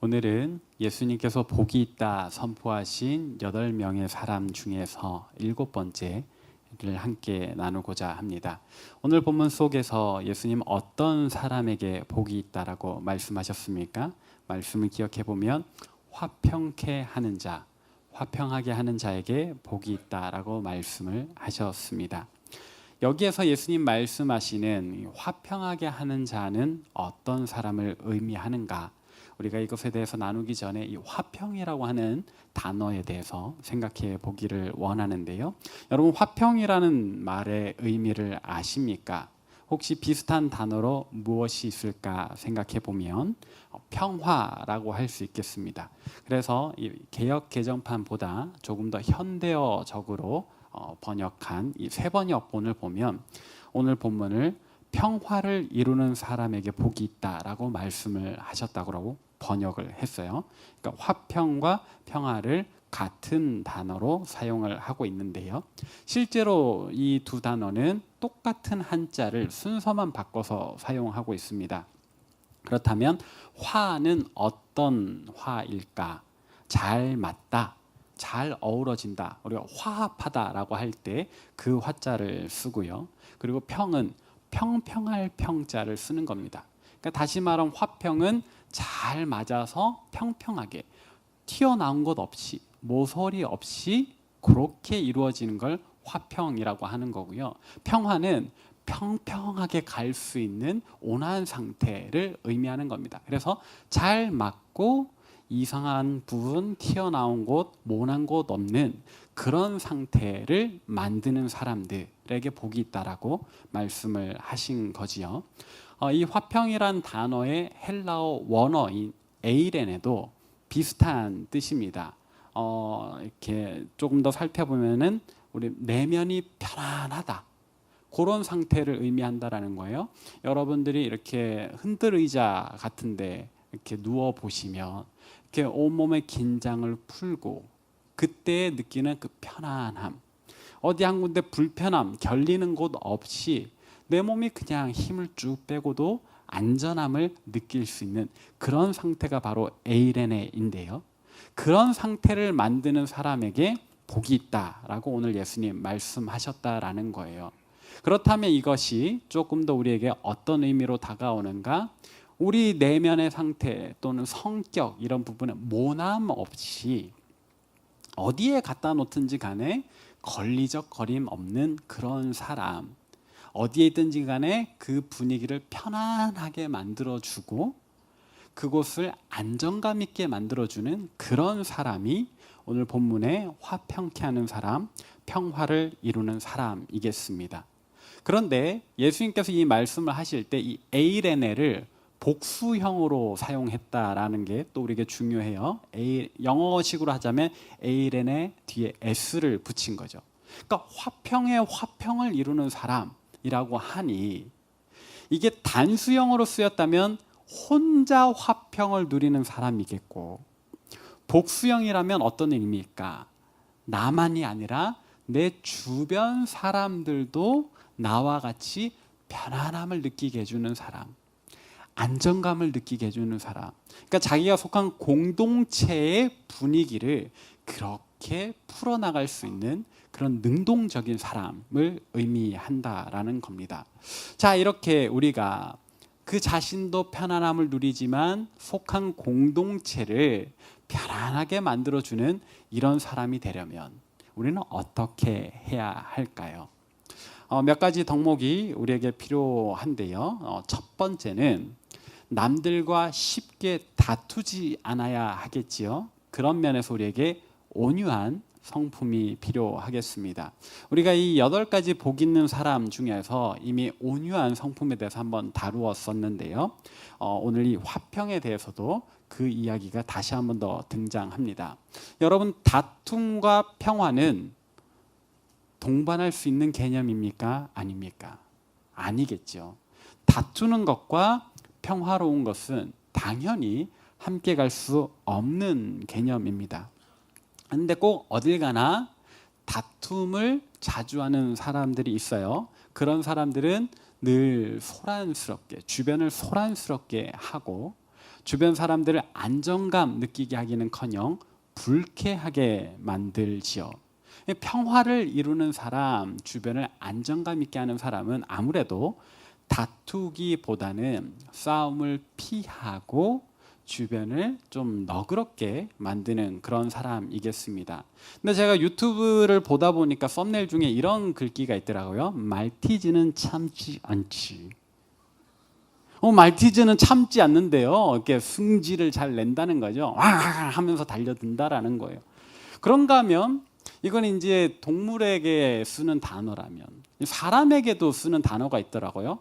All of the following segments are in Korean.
오늘은 예수님께서 복이 있다 선포하신 8명의 사람 중에서 7번째를 함께 나누고자 합니다. 오늘 본문 속에서 예수님 어떤 사람에게 복이 있다라고 말씀하셨습니까? 말씀을 기억해 보면 화평케 하는 자, 화평하게 하는 자에게 복이 있다라고 말씀을 하셨습니다. 여기에서 예수님 말씀하시는 화평하게 하는 자는 어떤 사람을 의미하는가? 우리가 이것에 대해서 나누기 전에 이 화평이라고 하는 단어에 대해서 생각해 보기를 원하는데요. 여러분, 화평이라는 말의 의미를 아십니까? 혹시 비슷한 단어로 무엇이 있을까 생각해 보면 평화라고 할 수 있겠습니다. 그래서 이 개역 개정판보다 조금 더 현대어적으로 번역한 이 세 번역본을 보면 오늘 본문을 평화를 이루는 사람에게 복이 있다라고 말씀을 하셨다고 번역을 했어요. 그러니까 화평과 평화를 같은 단어로 사용을 하고 있는데요. 실제로 이 두 단어는 똑같은 한자를 순서만 바꿔서 사용하고 있습니다. 그렇다면 화는 어떤 화일까? 잘 맞다, 잘 어우러진다, 우리가 화합하다라고 할 때 그 화자를 쓰고요. 그리고 평은 평평할 평자를 쓰는 겁니다. 그러니까 다시 말하면 화평은 잘 맞아서 평평하게 튀어나온 것 없이 모서리 없이 그렇게 이루어지는 걸 화평이라고 하는 거고요. 평화는 평평하게 갈 수 있는 온화한 상태를 의미하는 겁니다. 그래서 잘 맞고 이상한 부분, 튀어나온 곳, 모난 곳 없는 그런 상태를 만드는 사람들에게 복이 있다라고 말씀을 하신 거지요. 이 화평이란 단어의 헬라어 원어인 에이렌에도 비슷한 뜻입니다. 이렇게 조금 더 살펴보면은 우리 내면이 편안하다, 그런 상태를 의미한다라는 거예요. 여러분들이 이렇게 흔들 의자 같은데 이렇게 누워 보시면 이렇게 온몸의 긴장을 풀고 그때 느끼는 그 편안함, 어디 한 군데 불편함, 결리는 곳 없이 내 몸이 그냥 힘을 쭉 빼고도 안전함을 느낄 수 있는 그런 상태가 바로 에이레네인데요. 그런 상태를 만드는 사람에게 복이 있다라고 오늘 예수님 말씀하셨다라는 거예요. 그렇다면 이것이 조금 더 우리에게 어떤 의미로 다가오는가? 우리 내면의 상태 또는 성격 이런 부분은 모남 없이 어디에 갖다 놓든지 간에 걸리적거림 없는 그런 사람, 어디에 있든지 간에 그 분위기를 편안하게 만들어주고 그곳을 안정감 있게 만들어주는 그런 사람이 오늘 본문에 화평케 하는 사람, 평화를 이루는 사람이겠습니다. 그런데 예수님께서 이 말씀을 하실 때 이 에이레네를 복수형으로 사용했다라는 게 또 우리에게 중요해요. 영어식으로 하자면 에이레네 뒤에 s를 붙인 거죠. 그러니까 화평의 화평을 이루는 사람이라고 하니 이게 단수형으로 쓰였다면 혼자 화평을 누리는 사람이겠고, 복수형이라면 어떤 의미일까? 나만이 아니라 내 주변 사람들도 나와 같이 편안함을 느끼게 해주는 사람, 안정감을 느끼게 해주는 사람, 그러니까 자기가 속한 공동체의 분위기를 그렇게 풀어나갈 수 있는 그런 능동적인 사람을 의미한다라는 겁니다. 자, 이렇게 우리가 그 자신도 편안함을 누리지만 속한 공동체를 편안하게 만들어주는 이런 사람이 되려면 우리는 어떻게 해야 할까요? 몇 가지 덕목이 우리에게 필요한데요. 첫 번째는 남들과 쉽게 다투지 않아야 하겠지요. 그런 면에서 우리에게 온유한 성품이 필요하겠습니다. 우리가 이 8가지 복 있는 사람 중에서 이미 온유한 성품에 대해서 한번 다루었었는데요. 오늘 이 화평에 대해서도 그 이야기가 다시 한번 더 등장합니다. 여러분, 다툼과 평화는 동반할 수 있는 개념입니까? 아닙니까? 아니겠죠. 다투는 것과 평화로운 것은 당연히 함께 갈 수 없는 개념입니다. 근데 꼭 어딜 가나 다툼을 자주 하는 사람들이 있어요. 그런 사람들은 늘 소란스럽게, 주변을 소란스럽게 하고 주변 사람들을 안정감 느끼게 하기는커녕 불쾌하게 만들지요. 평화를 이루는 사람, 주변을 안정감 있게 하는 사람은 아무래도 다투기보다는 싸움을 피하고 주변을 좀 너그럽게 만드는 그런 사람이겠습니다. 근데 제가 유튜브를 보다 보니까 썸네일 중에 이런 글귀가 있더라고요. 말티즈는 참지 않지. 말티즈는 참지 않는데요. 이렇게 승질을 잘 낸다는 거죠. 와 하면서 달려든다라는 거예요. 그런가 하면 이건 이제 동물에게 쓰는 단어라면 사람에게도 쓰는 단어가 있더라고요.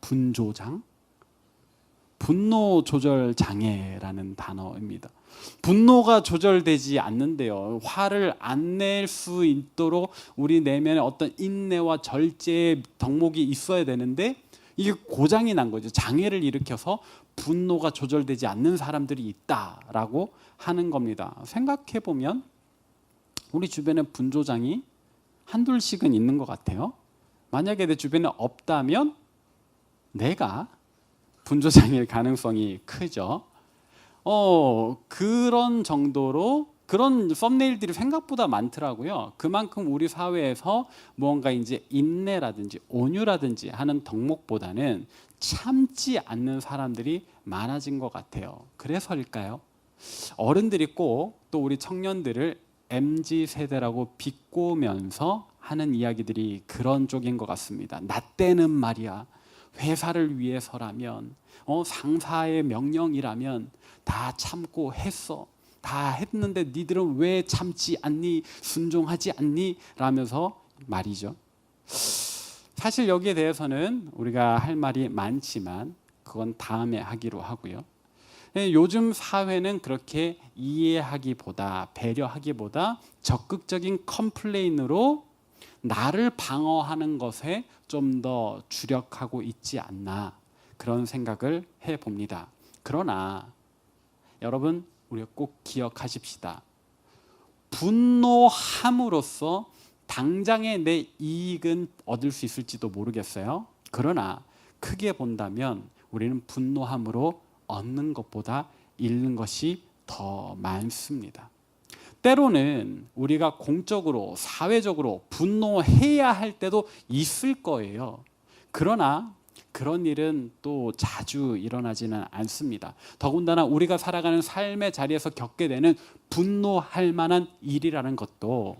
분조장, 분노 조절 장애라는 단어입니다. 분노가 조절되지 않는데요. 화를 안 낼 수 있도록 우리 내면에 어떤 인내와 절제의 덕목이 있어야 되는데 이게 고장이 난 거죠. 장애를 일으켜서 분노가 조절되지 않는 사람들이 있다라고 하는 겁니다. 생각해 보면 우리 주변에 분조장이 한둘씩은 있는 것 같아요. 만약에 내 주변에 없다면 내가 분조장일 가능성이 크죠. 그런 정도로 그런 썸네일들이 생각보다 많더라고요. 그만큼 우리 사회에서 뭔가 이제 인내라든지 온유라든지 하는 덕목보다는 참지 않는 사람들이 많아진 것 같아요. 그래서일까요? 어른들이 꼭 또 우리 청년들을 MZ 세대라고 비꼬면서 하는 이야기들이 그런 쪽인 것 같습니다. 나 때는 말이야. 회사를 위해서라면 상사의 명령이라면 다 참고 했어. 다 했는데 니들은 왜 참지 않니? 순종하지 않니? 라면서 말이죠. 사실 여기에 대해서는 우리가 할 말이 많지만 그건 다음에 하기로 하고요. 요즘 사회는 그렇게 이해하기보다 배려하기보다 적극적인 컴플레인으로 나를 방어하는 것에 좀 더 주력하고 있지 않나 그런 생각을 해봅니다. 그러나 여러분 우리가 꼭 기억하십시다. 분노함으로써 당장의 내 이익은 얻을 수 있을지도 모르겠어요. 그러나 크게 본다면 우리는 분노함으로 얻는 것보다 잃는 것이 더 많습니다. 때로는 우리가 공적으로 사회적으로 분노해야 할 때도 있을 거예요. 그러나 그런 일은 또 자주 일어나지는 않습니다. 더군다나 우리가 살아가는 삶의 자리에서 겪게 되는 분노할 만한 일이라는 것도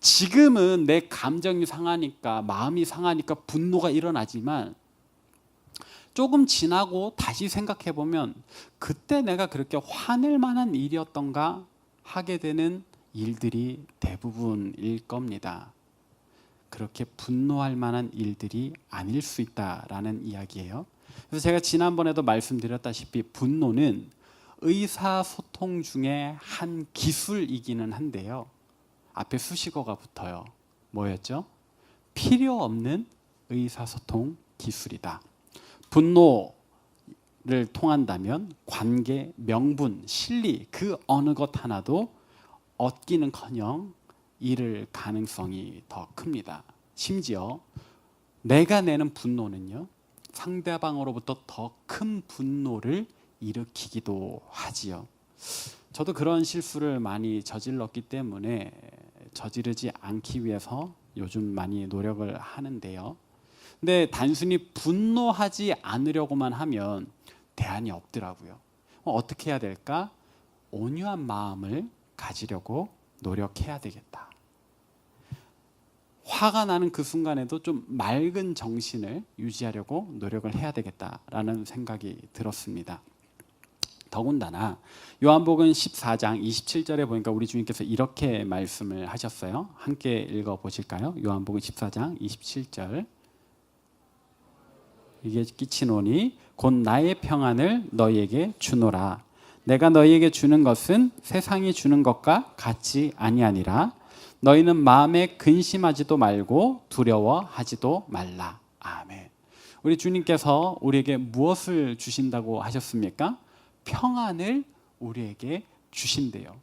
지금은 내 감정이 상하니까 마음이 상하니까 분노가 일어나지만 조금 지나고 다시 생각해 보면 그때 내가 그렇게 화낼 만한 일이었던가 하게 되는 일들이 대부분일 겁니다. 그렇게 분노할 만한 일들이 아닐 수 있다라는 이야기예요. 그래서 제가 지난번에도 말씀드렸다시피 분노는 의사소통 중에 한 기술이기는 한데요. 앞에 수식어가 붙어요. 뭐였죠? 필요 없는 의사소통 기술이다. 분노를 통한다면 관계, 명분, 실리 그 어느 것 하나도 얻기는커녕 잃을 가능성이 더 큽니다. 심지어 내가 내는 분노는요, 상대방으로부터 더 큰 분노를 일으키기도 하지요. 저도 그런 실수를 많이 저질렀기 때문에 저지르지 않기 위해서 요즘 많이 노력을 하는데요. 근데 단순히 분노하지 않으려고만 하면 대안이 없더라고요. 어떻게 해야 될까? 온유한 마음을 가지려고 노력해야 되겠다. 화가 나는 그 순간에도 좀 맑은 정신을 유지하려고 노력을 해야 되겠다라는 생각이 들었습니다. 더군다나 요한복음 14장 27절에 보니까 우리 주님께서 이렇게 말씀을 하셨어요. 함께 읽어보실까요? 요한복음 14장 27절. 이게 끼치노니 곧 나의 평안을 너희에게 주노라. 내가 너희에게 주는 것은 세상이 주는 것과 같지 아니하니라. 너희는 마음에 근심하지도 말고 두려워하지도 말라. 아멘. 우리 주님께서 우리에게 무엇을 주신다고 하셨습니까? 평안을 우리에게 주신대요.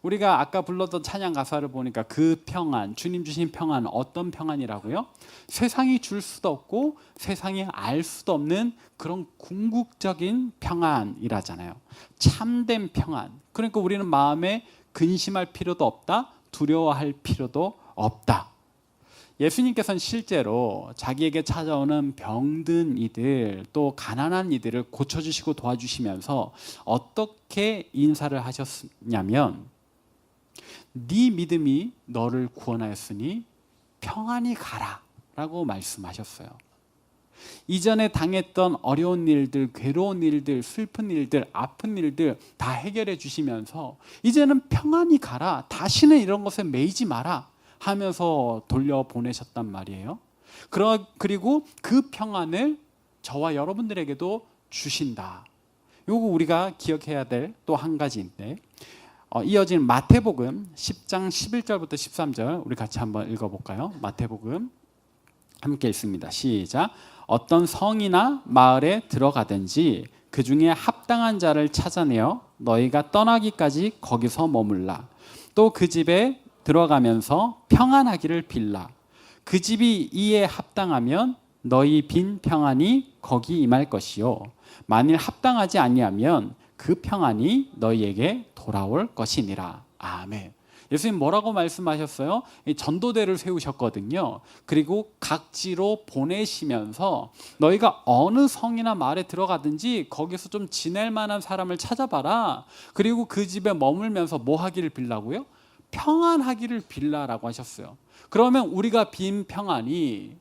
우리가 아까 불렀던 찬양 가사를 보니까 그 평안, 주님 주신 평안, 어떤 평안이라고요? 세상이 줄 수도 없고 세상이 알 수도 없는 그런 궁극적인 평안이라잖아요. 참된 평안. 그러니까 우리는 마음에 근심할 필요도 없다, 두려워할 필요도 없다. 예수님께서는 실제로 자기에게 찾아오는 병든 이들, 또 가난한 이들을 고쳐주시고 도와주시면서 어떻게 인사를 하셨냐면, 네 믿음이 너를 구원하였으니 평안히 가라 라고 말씀하셨어요. 이전에 당했던 어려운 일들, 괴로운 일들, 슬픈 일들, 아픈 일들 다 해결해 주시면서 이제는 평안히 가라, 다시는 이런 것에 매이지 마라 하면서 돌려보내셨단 말이에요. 그리고 그 평안을 저와 여러분들에게도 주신다. 이거 우리가 기억해야 될 또 한 가지인데, 이어지는 마태복음 10장 11절부터 13절 우리 같이 한번 읽어볼까요? 마태복음 함께 읽습니다. 시작. 어떤 성이나 마을에 들어가든지 그 중에 합당한 자를 찾아내어 너희가 떠나기까지 거기서 머물라. 또 그 집에 들어가면서 평안하기를 빌라. 그 집이 이에 합당하면 너희 빈 평안이 거기 임할 것이요, 만일 합당하지 아니하면 그 평안이 너희에게 돌아올 것이니라. 아멘. 예수님 뭐라고 말씀하셨어요? 전도대를 세우셨거든요. 그리고 각지로 보내시면서 너희가 어느 성이나 마을에 들어가든지 거기서 좀 지낼 만한 사람을 찾아봐라. 그리고 그 집에 머물면서 뭐 하기를 빌라고요? 평안하기를 빌라라고 하셨어요. 그러면 우리가 빈 평안이,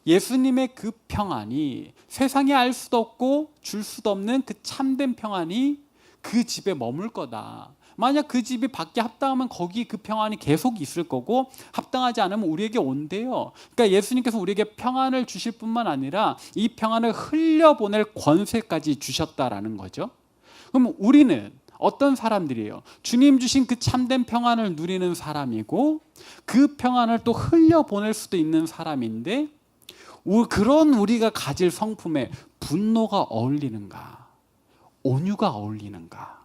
예수님의 그 평안이, 세상에 알 수도 없고 줄 수도 없는 그 참된 평안이 그 집에 머물 거다. 만약 그 집이 밖에 합당하면 거기 그 평안이 계속 있을 거고, 합당하지 않으면 우리에게 온대요. 그러니까 예수님께서 우리에게 평안을 주실 뿐만 아니라 이 평안을 흘려보낼 권세까지 주셨다라는 거죠. 그럼 우리는 어떤 사람들이에요? 주님 주신 그 참된 평안을 누리는 사람이고, 그 평안을 또 흘려보낼 수도 있는 사람인데, 그런 우리가 가질 성품에 분노가 어울리는가, 온유가 어울리는가?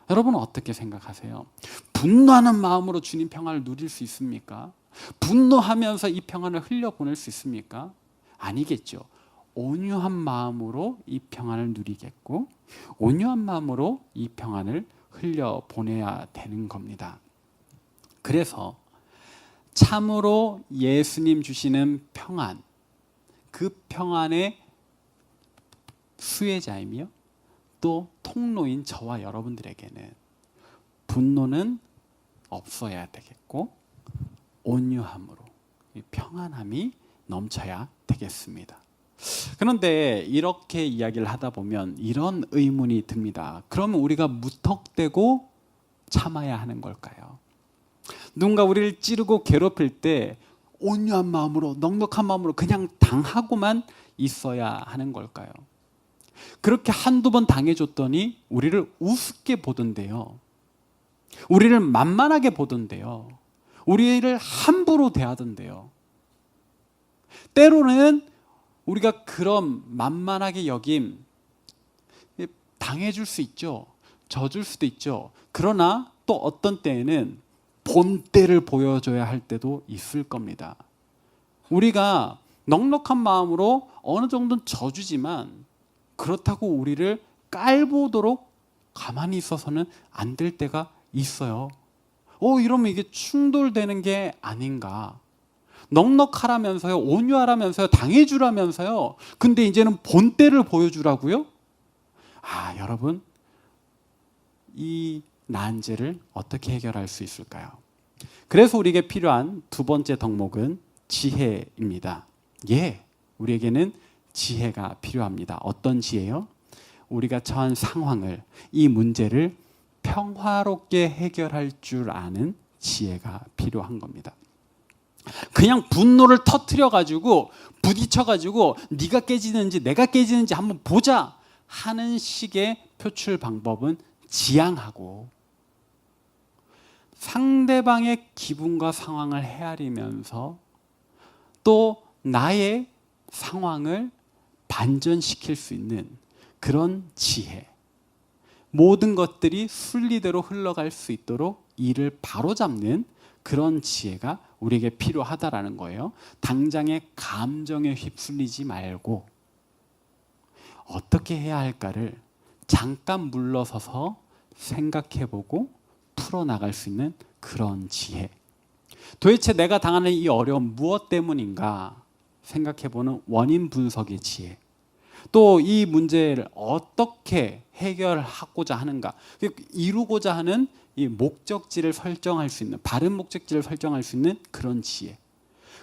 여러분은 어떻게 생각하세요? 분노하는 마음으로 주님 평안을 누릴 수 있습니까? 분노하면서 이 평안을 흘려보낼 수 있습니까? 아니겠죠. 온유한 마음으로 이 평안을 누리겠고, 온유한 마음으로 이 평안을 흘려보내야 되는 겁니다. 그래서 참으로 예수님 주시는 평안, 그 평안의 수혜자이며 또 통로인 저와 여러분들에게는 분노는 없어야 되겠고, 온유함으로 평안함이 넘쳐야 되겠습니다. 그런데 이렇게 이야기를 하다 보면 이런 의문이 듭니다. 그러면 우리가 무턱대고 참아야 하는 걸까요? 누군가 우리를 찌르고 괴롭힐 때 온유한 마음으로, 넉넉한 마음으로 그냥 당하고만 있어야 하는 걸까요? 그렇게 한두 번 당해줬더니 우리를 우습게 보던데요, 우리를 만만하게 보던데요, 우리를 함부로 대하던데요. 때로는 우리가 그런 만만하게 여김 당해줄 수 있죠. 져줄 수도 있죠. 그러나 또 어떤 때에는 본때를 보여줘야 할 때도 있을 겁니다. 우리가 넉넉한 마음으로 어느 정도는 져주지만 그렇다고 우리를 깔보도록 가만히 있어서는 안 될 때가 있어요. 이러면 이게 충돌되는 게 아닌가. 넉넉하라면서요, 온유하라면서요, 당해주라면서요, 근데 이제는 본때를 보여주라고요? 여러분, 이 난제를 어떻게 해결할 수 있을까요? 그래서 우리에게 필요한 두 번째 덕목은 지혜입니다. 우리에게는 지혜가 필요합니다. 어떤 지혜요? 우리가 처한 상황을, 이 문제를 평화롭게 해결할 줄 아는 지혜가 필요한 겁니다. 그냥 분노를 터뜨려가지고 부딪혀가지고 네가 깨지는지 내가 깨지는지 한번 보자 하는 식의 표출 방법은 지양하고, 상대방의 기분과 상황을 헤아리면서 또 나의 상황을 반전시킬 수 있는 그런 지혜, 모든 것들이 순리대로 흘러갈 수 있도록 일을 바로잡는 그런 지혜가 우리에게 필요하다라는 거예요. 당장의 감정에 휩쓸리지 말고 어떻게 해야 할까를 잠깐 물러서서 생각해보고 풀어나갈 수 있는 그런 지혜. 도대체 내가 당하는 이 어려움 무엇 때문인가 생각해보는 원인 분석의 지혜. 또 이 문제를 어떻게 해결하고자 하는가, 이루고자 하는 이 목적지를 설정할 수 있는, 바른 목적지를 설정할 수 있는 그런 지혜.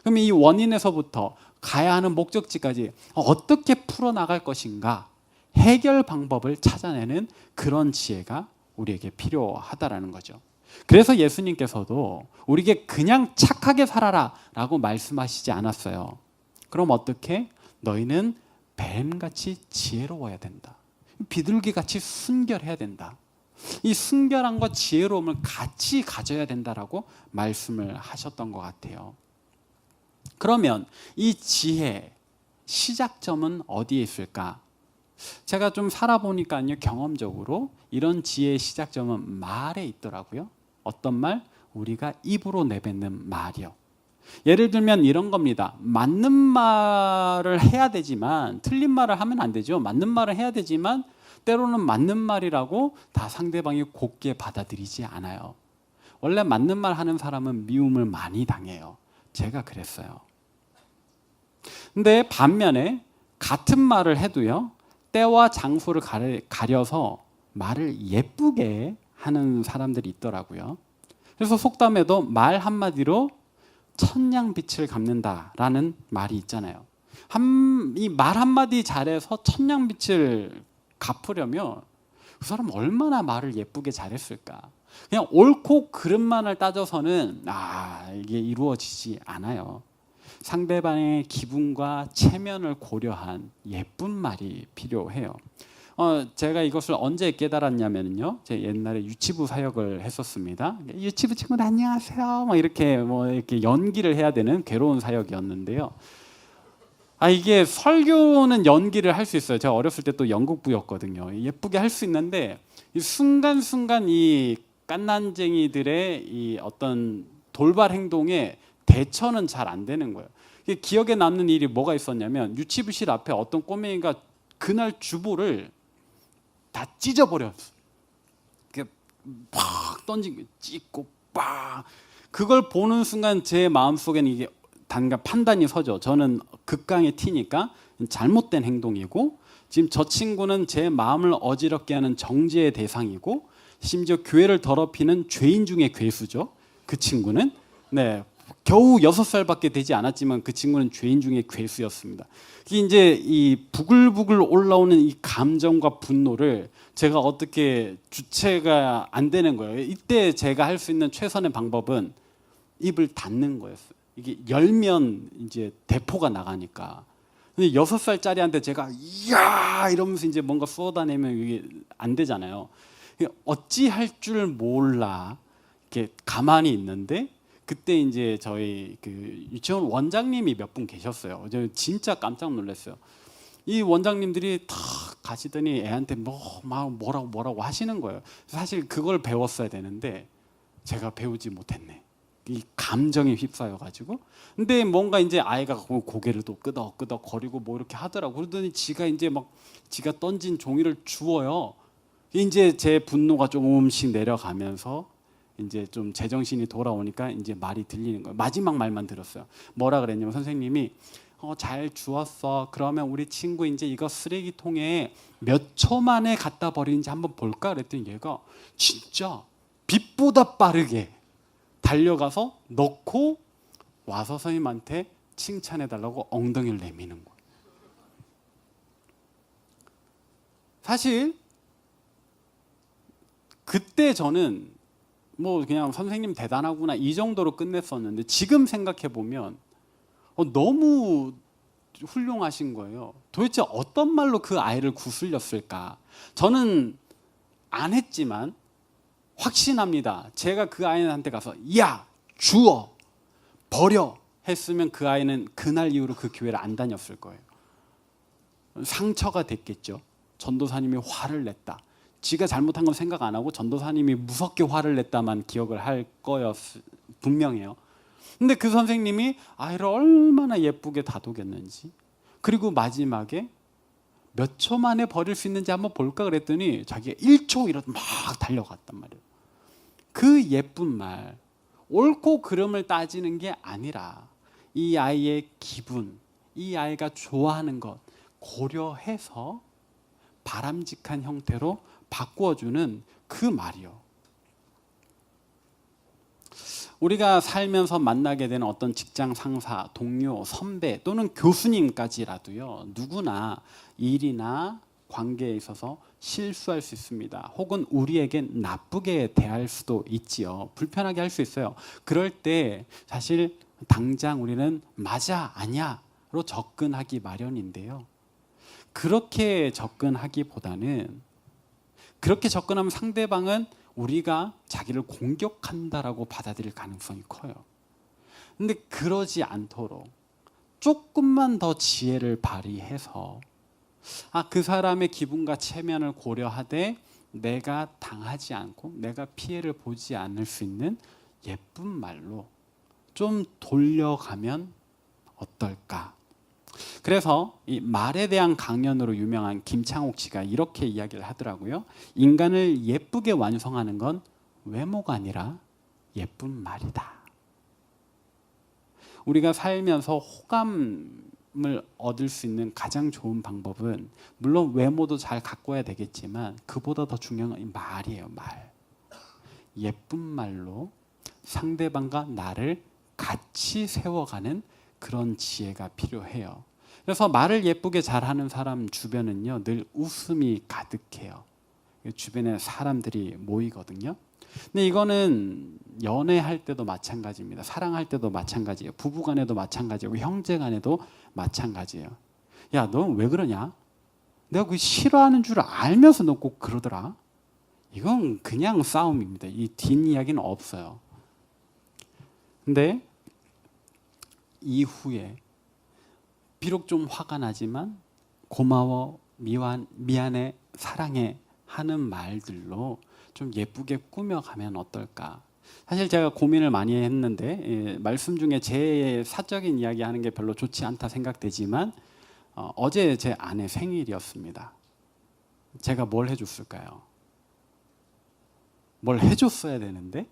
그럼 이 원인에서부터 가야 하는 목적지까지 어떻게 풀어나갈 것인가, 해결 방법을 찾아내는 그런 지혜가 우리에게 필요하다라는 거죠. 그래서 예수님께서도 우리에게 그냥 착하게 살아라 라고 말씀하시지 않았어요. 그럼 어떻게? 너희는 뱀같이 지혜로워야 된다. 비둘기같이 순결해야 된다. 이 순결함과 지혜로움을 같이 가져야 된다라고 말씀을 하셨던 것 같아요. 그러면 이 지혜 시작점은 어디에 있을까? 제가 좀 살아보니까요, 경험적으로 이런 지혜의 시작점은 말에 있더라고요. 어떤 말? 우리가 입으로 내뱉는 말이요. 예를 들면 이런 겁니다. 맞는 말을 해야 되지만 틀린 말을 하면 안 되죠. 맞는 말을 해야 되지만 때로는 맞는 말이라고 다 상대방이 곱게 받아들이지 않아요. 원래 맞는 말 하는 사람은 미움을 많이 당해요. 제가 그랬어요. 근데 반면에 같은 말을 해도요, 때와 장소를 가려서 말을 예쁘게 하는 사람들이 있더라고요. 그래서 속담에도 말 한마디로 천냥빛을 갚는다라는 말이 있잖아요. 이 말 한마디 잘해서 천냥빛을 갚으려면 그 사람 얼마나 말을 예쁘게 잘했을까. 그냥 옳고 그름만을 따져서는 이게 이루어지지 않아요. 상대방의 기분과 체면을 고려한 예쁜 말이 필요해요. 제가 이것을 언제 깨달았냐면요, 제가 옛날에 유치부 사역을 했었습니다. 유치부 친구들 안녕하세요, 이렇게 연기를 해야 되는 괴로운 사역이었는데요. 이게 설교는 연기를 할 수 있어요. 제가 어렸을 때 또 연극부였거든요. 예쁘게 할 수 있는데 이 순간순간 이 깐난쟁이들의 이 어떤 돌발 행동에 대처는 잘 안 되는 거예요. 기억에 남는 일이 뭐가 있었냐면, 유치부실 앞에 어떤 꼬맹이가 그날 주보를 다 찢어버렸어. 팍 던지고 찢고 빡. 그걸 보는 순간 제 마음속에는 이게 단가 판단이 서죠. 저는 극강의 T니까 잘못된 행동이고, 지금 저 친구는 제 마음을 어지럽게 하는 정죄의 대상이고, 심지어 교회를 더럽히는 죄인 중에 괴수죠. 그 친구는 겨우 6살밖에 되지 않았지만 그 친구는 죄인 중에 괴수였습니다. 이제 이 부글부글 올라오는 이 감정과 분노를 제가 어떻게 주체가 안 되는 거예요. 이때 제가 할 수 있는 최선의 방법은 입을 닫는 거였어요. 이게 열면 이제 대포가 나가니까. 근데 6살짜리한테 제가 이야 이러면서 이제 뭔가 쏟아내면 이게 안 되잖아요. 어찌할 줄 몰라 이렇게 가만히 있는데, 그때 이제 저희 그 유치원 원장님이 몇 분 계셨어요. 저 진짜 깜짝 놀랐어요. 이 원장님들이 탁 가시더니 애한테 뭐라고 하시는 거예요. 사실 그걸 배웠어야 되는데 제가 배우지 못했네. 이 감정에 휩싸여 가지고. 근데 뭔가 이제 아이가 고개를 또 끄덕끄덕 거리고 뭐 이렇게 하더라고. 그러더니 지가 이제 지가 던진 종이를 주워요. 이제 제 분노가 조금씩 내려가면서 이제 좀 제정신이 돌아오니까 이제 말이 들리는 거예요. 마지막 말만 들었어요. 뭐라 그랬냐면, 선생님이 잘 주웠어. 그러면 우리 친구 이제 이거 쓰레기통에 몇 초 만에 갖다 버리는지 한번 볼까? 그랬더니 얘가 진짜 빛보다 빠르게 달려가서 넣고 와서 선생님한테 칭찬해달라고 엉덩이를 내미는 거예요. 사실 그때 저는 그냥 선생님 대단하구나 이 정도로 끝냈었는데, 지금 생각해 보면 너무 훌륭하신 거예요. 도대체 어떤 말로 그 아이를 구슬렸을까? 저는 안 했지만 확신합니다. 제가 그 아이한테 가서 야 주워 버려 했으면 그 아이는 그날 이후로 그 교회를 안 다녔을 거예요. 상처가 됐겠죠. 전도사님이 화를 냈다. 지가 잘못한 건 생각 안 하고 전도사님이 무섭게 화를 냈다만 기억을 할 분명해요. 근데 그 선생님이 아이를 얼마나 예쁘게 다독였는지, 그리고 마지막에 몇 초 만에 버릴 수 있는지 한번 볼까 그랬더니 자기가 1초 이러다 막 달려갔단 말이에요. 그 예쁜 말, 옳고 그름을 따지는 게 아니라 이 아이의 기분, 이 아이가 좋아하는 것 고려해서 바람직한 형태로 바꾸어주는 그 말이요. 우리가 살면서 만나게 되는 어떤 직장 상사, 동료, 선배 또는 교수님까지라도요, 누구나 일이나 관계에 있어서 실수할 수 있습니다. 혹은 우리에겐 나쁘게 대할 수도 있지요. 불편하게 할 수 있어요. 그럴 때 사실 당장 우리는 맞아, 아니야로 접근하기 마련인데요. 그렇게 접근하기보다는, 그렇게 접근하면 상대방은 우리가 자기를 공격한다라고 받아들일 가능성이 커요. 근데 그러지 않도록 조금만 더 지혜를 발휘해서 그 사람의 기분과 체면을 고려하되 내가 당하지 않고 내가 피해를 보지 않을 수 있는 예쁜 말로 좀 돌려가면 어떨까? 그래서 이 말에 대한 강연으로 유명한 김창옥 씨가 이렇게 이야기를 하더라고요. 인간을 예쁘게 완성하는 건 외모가 아니라 예쁜 말이다. 우리가 살면서 호감을 얻을 수 있는 가장 좋은 방법은 물론 외모도 잘 가꿔야 되겠지만 그보다 더 중요한 건 말이에요. 말. 예쁜 말로 상대방과 나를 같이 세워가는 그런 지혜가 필요해요. 그래서 말을 예쁘게 잘하는 사람 주변은요, 늘 웃음이 가득해요. 주변에 사람들이 모이거든요. 근데 이거는 연애할 때도 마찬가지입니다. 사랑할 때도 마찬가지예요. 부부간에도 마찬가지고 형제간에도 마찬가지예요. 야, 너 왜 그러냐? 내가 그 싫어하는 줄 알면서 너 꼭 그러더라. 이건 그냥 싸움입니다. 이 뒷이야기는 없어요. 근데 이후에 비록 좀 화가 나지만 고마워, 미안해, 사랑해 하는 말들로 좀 예쁘게 꾸며가면 어떨까? 사실 제가 고민을 많이 했는데 말씀 중에 제 사적인 이야기 하는 게 별로 좋지 않다 생각되지만 어제 제 아내 생일이었습니다. 제가 뭘 해줬을까요? 뭘 해줬어야 되는데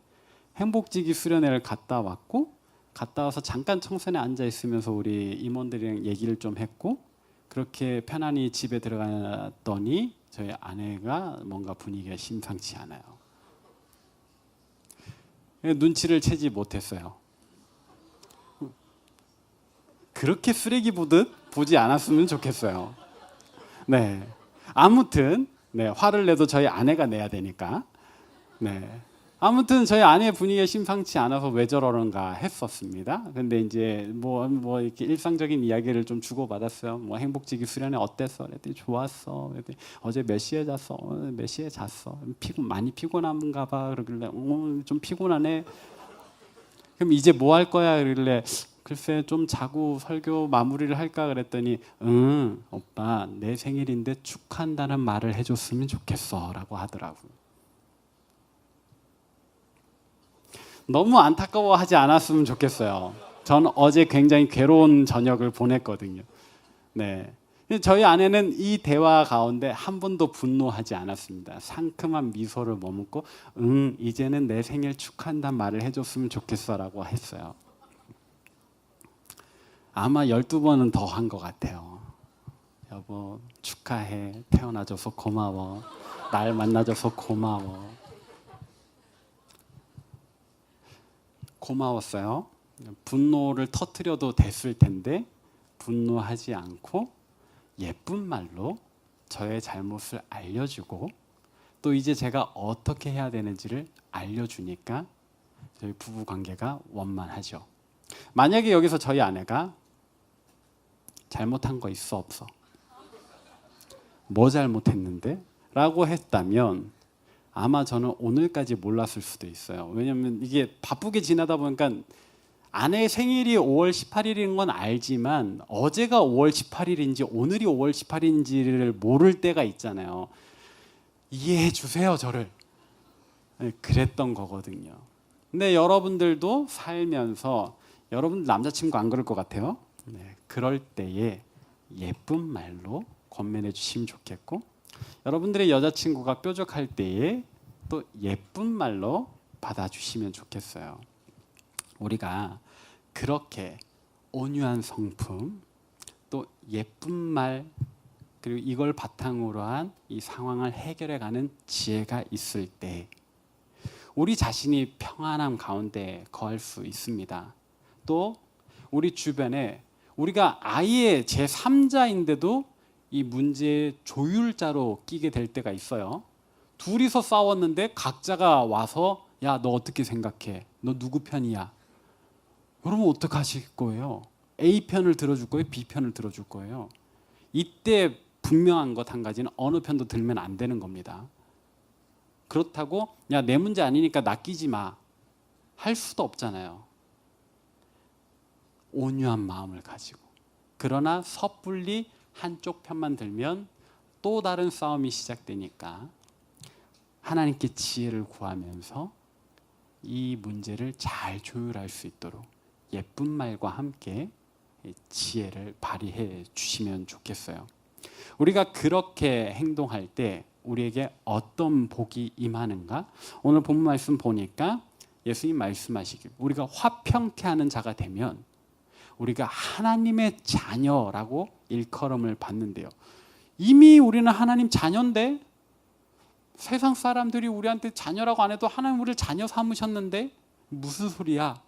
행복지기 수련회를 갔다 왔고 갔다 와서 잠깐 청소년에 앉아 있으면서 우리 임원들이랑 얘기를 좀 했고 그렇게 편안히 집에 들어갔더니 저희 아내가 뭔가 분위기가 심상치 않아요. 눈치를 채지 못했어요. 그렇게 쓰레기 보듯 보지 않았으면 좋겠어요. 네, 아무튼 화를 내도 저희 아내가 내야 되니까. 아무튼 저희 아내의 분위기가 심상치 않아서 왜 저러는가 했었습니다. 근데 이제 뭐 이렇게 일상적인 이야기를 좀 주고받았어요. 뭐 행복지기 수련회 어땠어? 그랬더니 좋았어. 그랬더니 어제 몇 시에 잤어? 몇 시에 잤어? 많이 피곤한가 봐. 그러길래 좀 피곤하네. 그럼 이제 뭐 할 거야? 그러길래 글쎄 좀 자고 설교 마무리를 할까 그랬더니 오빠 내 생일인데 축하한다는 말을 해줬으면 좋겠어 라고 하더라고요. 너무 안타까워하지 않았으면 좋겠어요. 저는 어제 굉장히 괴로운 저녁을 보냈거든요. 저희 아내는 이 대화 가운데 한 번도 분노하지 않았습니다. 상큼한 미소를 머금고 이제는 내 생일 축하한다는 말을 해줬으면 좋겠어라고 했어요. 아마 12번은 더 한 것 같아요. 여보 축하해. 태어나줘서 고마워. 날 만나줘서 고마워. 고마웠어요. 분노를 터뜨려도 됐을 텐데 분노하지 않고 예쁜 말로 저의 잘못을 알려주고 또 이제 제가 어떻게 해야 되는지를 알려주니까 저희 부부 관계가 원만하죠. 만약에 여기서 저희 아내가 잘못한 거 있어 없어? 뭐 잘못했는데? 라고 했다면 아마 저는 오늘까지 몰랐을 수도 있어요. 왜냐하면 이게 바쁘게 지나다 보니까 아내의 생일이 5월 18일인 건 알지만 어제가 5월 18일인지 오늘이 5월 18일인지를 모를 때가 있잖아요. 이해해 주세요, 저를. 네, 그랬던 거거든요. 근데 여러분들도 살면서 여러분 남자친구 안 그럴 것 같아요. 네, 그럴 때에 예쁜 말로 권면해 주시면 좋겠고, 여러분들의 여자친구가 뾰족할 때에 또 예쁜 말로 받아주시면 좋겠어요. 우리가 그렇게 온유한 성품, 또 예쁜 말, 그리고 이걸 바탕으로 한 이 상황을 해결해가는 지혜가 있을 때 우리 자신이 평안함 가운데 거할 수 있습니다. 또 우리 주변에 우리가 아예 제3자인데도 이 문제의 조율자로 끼게 될 때가 있어요. 둘이서 싸웠는데 각자가 와서 야, 너 어떻게 생각해? 너 누구 편이야? 그러면 어떡하실 거예요? A 편을 들어줄 거예요? B 편을 들어줄 거예요? 이때 분명한 것 한 가지는 어느 편도 들면 안 되는 겁니다. 그렇다고 야, 내 문제 아니니까 낚이지 마 할 수도 없잖아요. 온유한 마음을 가지고. 그러나 섣불리 한쪽 편만 들면 또 다른 싸움이 시작되니까 하나님께 지혜를 구하면서 이 문제를 잘 조율할 수 있도록 예쁜 말과 함께 지혜를 발휘해 주시면 좋겠어요. 우리가 그렇게 행동할 때 우리에게 어떤 복이 임하는가? 오늘 본문 말씀 보니까 예수님 말씀하시길 우리가 화평케 하는 자가 되면 우리가 하나님의 자녀라고 일컬음을 받는데요. 이미 우리는 하나님 자녀인데 세상 사람들이 우리한테 자녀라고 안 해도 하나님 우리를 자녀 삼으셨는데 무슨 소리야?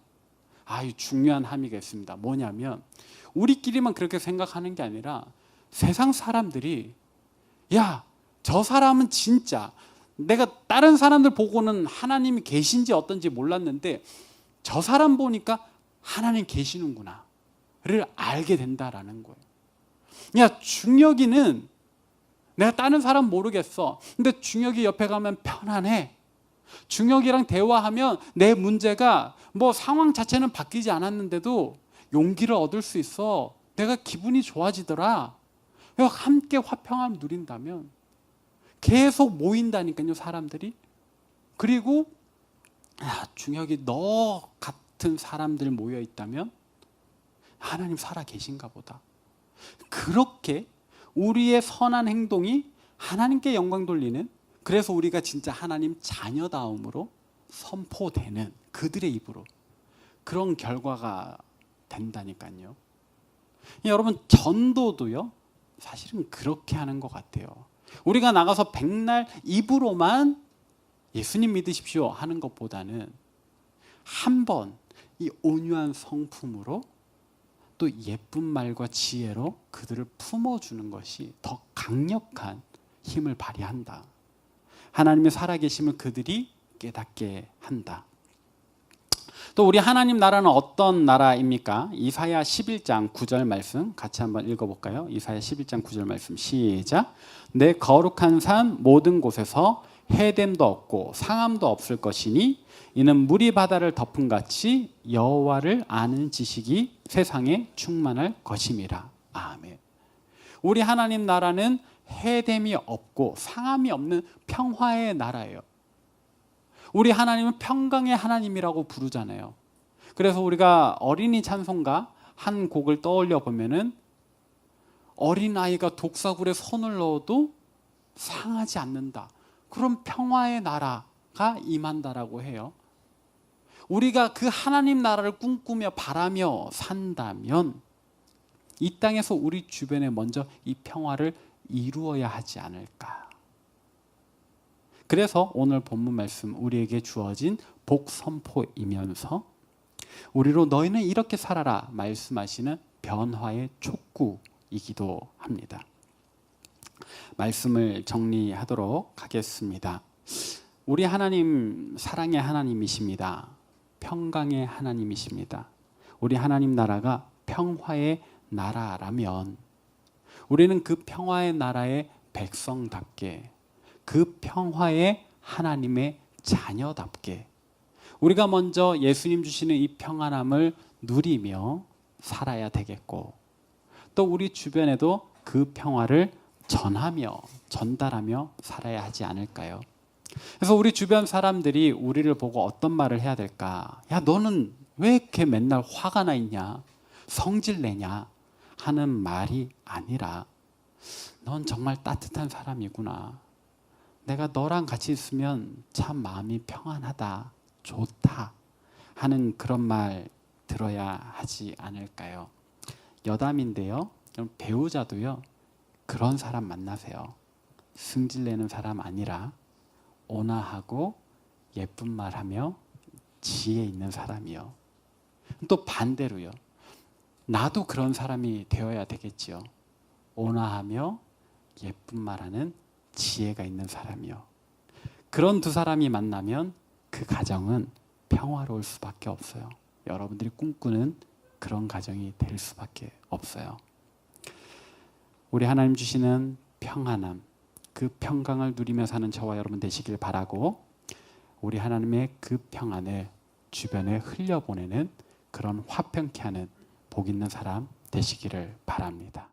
이 중요한 함의가 있습니다. 뭐냐면 우리끼리만 그렇게 생각하는 게 아니라 세상 사람들이 야, 저 사람은 진짜 내가 다른 사람들 보고는 하나님이 계신지 어떤지 몰랐는데 저 사람 보니까 하나님 계시는구나를 알게 된다라는 거예요. 야, 중혁이는 내가 다른 사람 모르겠어. 근데 중혁이 옆에 가면 편안해. 중혁이랑 대화하면 내 문제가 뭐 상황 자체는 바뀌지 않았는데도 용기를 얻을 수 있어. 내가 기분이 좋아지더라. 함께 화평함 누린다면 계속 모인다니까요, 사람들이. 그리고 중혁이 너 같은 사람들 모여 있다면 하나님 살아 계신가 보다. 그렇게 우리의 선한 행동이 하나님께 영광 돌리는, 그래서 우리가 진짜 하나님 자녀다움으로 선포되는 그들의 입으로 그런 결과가 된다니까요. 여러분, 전도도요 사실은 그렇게 하는 것 같아요. 우리가 나가서 백날 입으로만 예수님 믿으십시오 하는 것보다는 한번 이 온유한 성품으로 또 예쁜 말과 지혜로 그들을 품어주는 것이 더 강력한 힘을 발휘한다. 하나님의 살아계심을 그들이 깨닫게 한다. 또 우리 하나님 나라는 어떤 나라입니까? 이사야 11장 9절 말씀 같이 한번 읽어볼까요? 이사야 11장 9절 말씀 시작. 내 거룩한 산 모든 곳에서 해됨도 없고 상함도 없을 것이니 이는 물이 바다를 덮은 같이 여호와를 아는 지식이 세상에 충만할 것임이라. 아멘. 우리 하나님 나라는 해됨이 없고 상함이 없는 평화의 나라예요. 우리 하나님은 평강의 하나님이라고 부르잖아요. 그래서 우리가 어린이 찬송가 한 곡을 떠올려 보면은 어린아이가 독사굴에 손을 넣어도 상하지 않는다. 그런 평화의 나라가 임한다라고 해요. 우리가 그 하나님 나라를 꿈꾸며 바라며 산다면 이 땅에서 우리 주변에 먼저 이 평화를 이루어야 하지 않을까. 그래서 오늘 본문 말씀 우리에게 주어진 복 선포이면서 우리로 너희는 이렇게 살아라 말씀하시는 변화의 촉구이기도 합니다. 말씀을 정리하도록 하겠습니다. 우리 하나님 사랑의 하나님이십니다. 평강의 하나님이십니다. 우리 하나님 나라가 평화의 나라라면 우리는 그 평화의 나라의 백성답게 그 평화의 하나님의 자녀답게 우리가 먼저 예수님 주시는 이 평안함을 누리며 살아야 되겠고 또 우리 주변에도 그 평화를 전하며 전달하며 살아야 하지 않을까요? 그래서 우리 주변 사람들이 우리를 보고 어떤 말을 해야 될까? 야, 너는 왜 이렇게 맨날 화가 나 있냐? 성질 내냐? 하는 말이 아니라 넌 정말 따뜻한 사람이구나. 내가 너랑 같이 있으면 참 마음이 평안하다, 좋다 하는 그런 말 들어야 하지 않을까요? 여담인데요. 배우자도요. 그런 사람 만나세요. 승질내는 사람 아니라 온화하고 예쁜 말하며 지혜 있는 사람이요. 또 반대로요. 나도 그런 사람이 되어야 되겠지요. 온화하며 예쁜 말하는 지혜가 있는 사람이요. 그런 두 사람이 만나면 그 가정은 평화로울 수밖에 없어요. 여러분들이 꿈꾸는 그런 가정이 될 수밖에 없어요. 우리 하나님 주시는 평안함, 그 평강을 누리며 사는 저와 여러분 되시길 바라고, 우리 하나님의 그 평안을 주변에 흘려보내는 그런 화평케 하는 복 있는 사람 되시기를 바랍니다.